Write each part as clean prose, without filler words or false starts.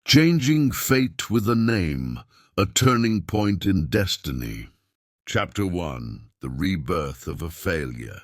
Changing Fate with a Name, a Turning Point in Destiny. Chapter 1. The Rebirth of a Failure.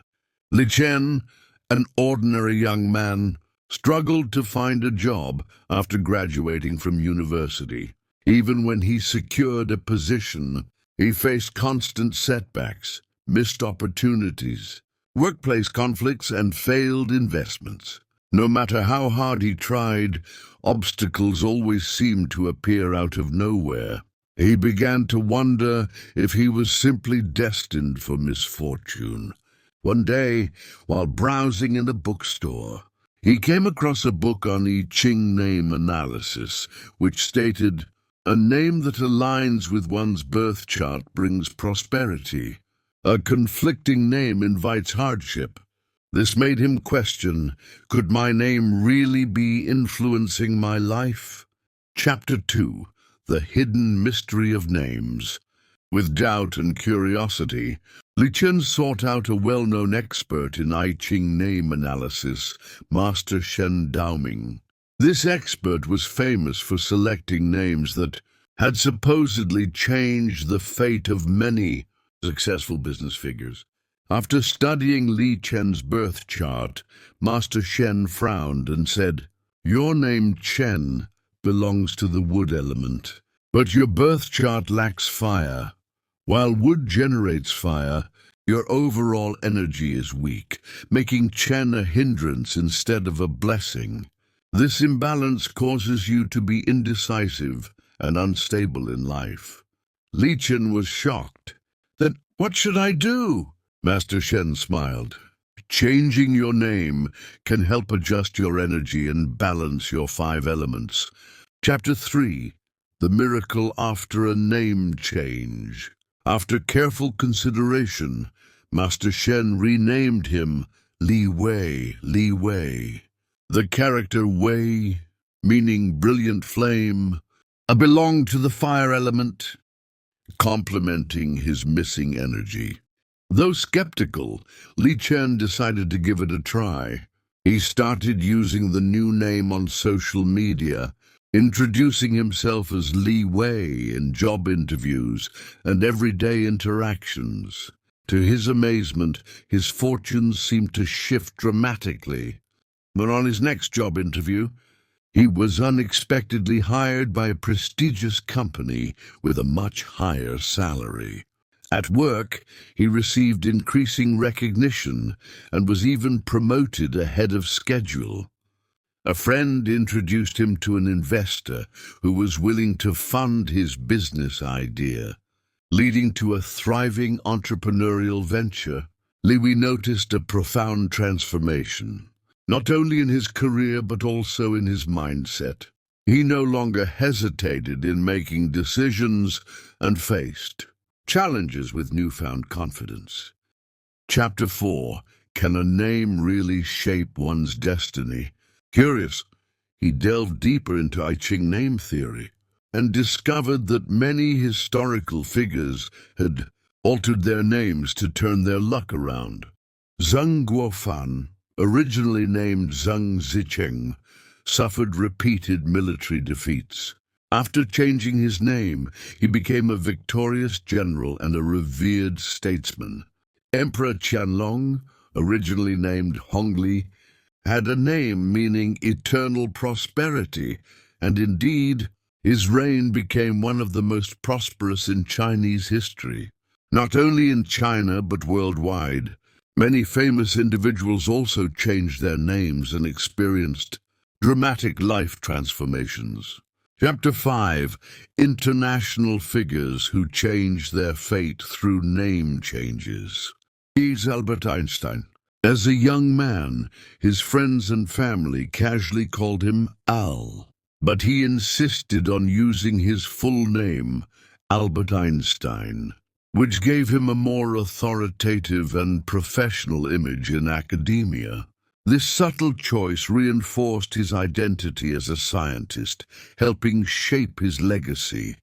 Li Chen, an ordinary young man, struggled to find a job after graduating from university. Even when he secured a position, he faced constant setbacks, missed opportunities, workplace conflicts, and failed investments. No matter how hard he tried, obstacles always seemed to appear out of nowhere. He began to wonder if he was simply destined for misfortune. One day, while browsing in a bookstore, he came across a book on I Ching name analysis, which stated, "A name that aligns with one's birth chart brings prosperity. A conflicting name invites hardship." This made him question, could my name really be influencing my life? Chapter 2. The Hidden Mystery of Names. With doubt and curiosity, Li Chen sought out a well-known expert in I Ching name analysis, Master Shen Daoming. This expert was famous for selecting names that had supposedly changed the fate of many successful business figures. After studying Li Chen's birth chart, Master Shen frowned and said, "Your name Chen belongs to the wood element, but your birth chart lacks fire. While wood generates fire, your overall energy is weak, making Chen a hindrance instead of a blessing. This imbalance causes you to be indecisive and unstable in life." Li Chen was shocked. "Then what should I do?" Master Shen smiled. "Changing your name can help adjust your energy and balance your 5 elements. Chapter 3. The Miracle After a Name Change. After careful consideration, Master Shen renamed him Li Wei. The character Wei, meaning brilliant flame, belonged to the fire element, complementing his missing energy. Though skeptical, Li Chen decided to give it a try. He started using the new name on social media, introducing himself as Li Wei in job interviews and everyday interactions. To his amazement, his fortunes seemed to shift dramatically. But on his next job interview, he was unexpectedly hired by a prestigious company with a much higher salary. At work, he received increasing recognition and was even promoted ahead of schedule. A friend introduced him to an investor who was willing to fund his business idea, leading to a thriving entrepreneurial venture. Li Wei noticed a profound transformation, not only in his career but also in his mindset. He no longer hesitated in making decisions and faced challenges with newfound confidence. Chapter 4. Can a name really shape one's destiny? Curious, he delved deeper into I Ching name theory and discovered that many historical figures had altered their names to turn their luck around. Zeng Guofan, originally named Zeng Zicheng, suffered repeated military defeats. After changing his name, he became a victorious general and a revered statesman. Emperor Qianlong, originally named Hongli, had a name meaning eternal prosperity, and indeed, his reign became one of the most prosperous in Chinese history. Not only in China but worldwide, many famous individuals also changed their names and experienced dramatic life transformations. Chapter 5. International Figures Who Changed Their Fate Through Name Changes. He's Albert Einstein. As a young man, his friends and family casually called him Al, but he insisted on using his full name, Albert Einstein, which gave him a more authoritative and professional image in academia. This subtle choice reinforced his identity as a scientist, helping shape his legacy.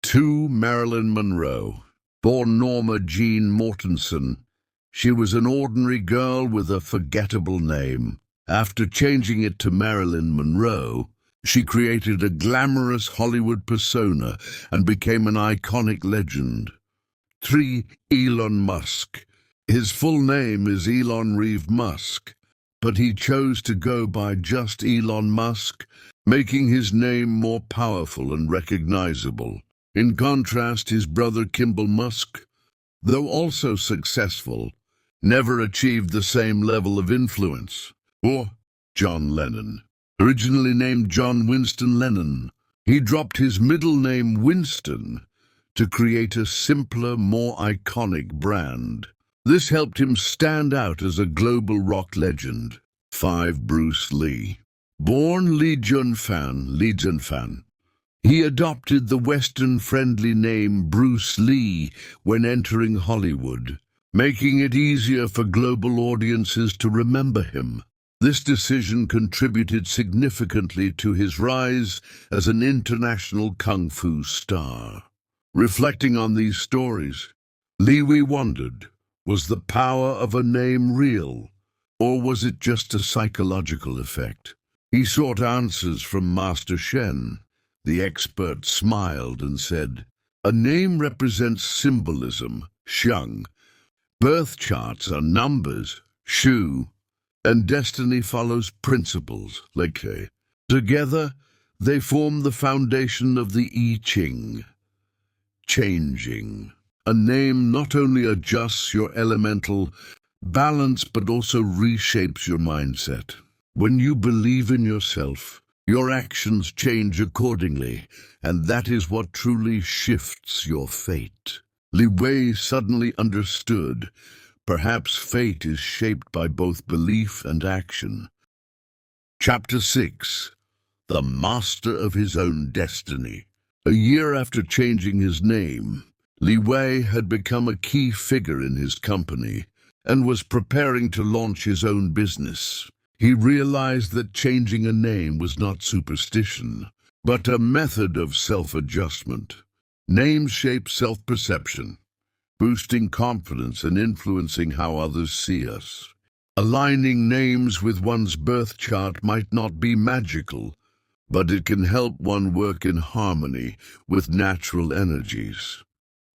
2. Marilyn Monroe. Born Norma Jean Mortensen, she was an ordinary girl with a forgettable name. After changing it to Marilyn Monroe, She created a glamorous Hollywood persona and became an iconic legend. 3. Elon Musk. His full name is Elon Reeve Musk, but he chose to go by just Elon Musk, making his name more powerful and recognizable. In contrast, his brother Kimball Musk, though also successful, never achieved the same level of influence. Or John Lennon. Originally named John Winston Lennon, he dropped his middle name Winston to create a simpler, more iconic brand. This helped him stand out as a global rock legend. 5. Bruce Lee. Born Lee Junfan, he adopted the Western-friendly name Bruce Lee when entering Hollywood, making it easier for global audiences to remember him. This decision contributed significantly to his rise as an international kung fu star. Reflecting on these stories, Lee wondered, was the power of a name real, or was it just a psychological effect? He sought answers from Master Shen. The expert smiled and said, "A name represents symbolism, Sheng. Birth charts are numbers, Shu, and destiny follows principles, Leke. Together, they form the foundation of the I Ching. Changing. A name not only adjusts your elemental balance but also reshapes your mindset. When you believe in yourself, your actions change accordingly, and that is what truly shifts your fate." Li Wei suddenly understood. Perhaps fate is shaped by both belief and action. Chapter 6. The Master of His Own Destiny. A year after changing his name, Li Wei had become a key figure in his company and was preparing to launch his own business. He realized that changing a name was not superstition, but a method of self-adjustment. Names shape self-perception, boosting confidence and influencing how others see us. Aligning names with one's birth chart might not be magical, but it can help one work in harmony with natural energies.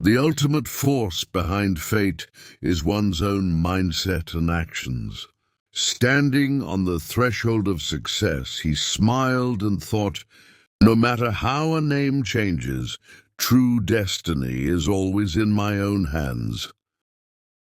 The ultimate force behind fate is one's own mindset and actions. Standing on the threshold of success, he smiled and thought, no matter how a name changes, true destiny is always in my own hands.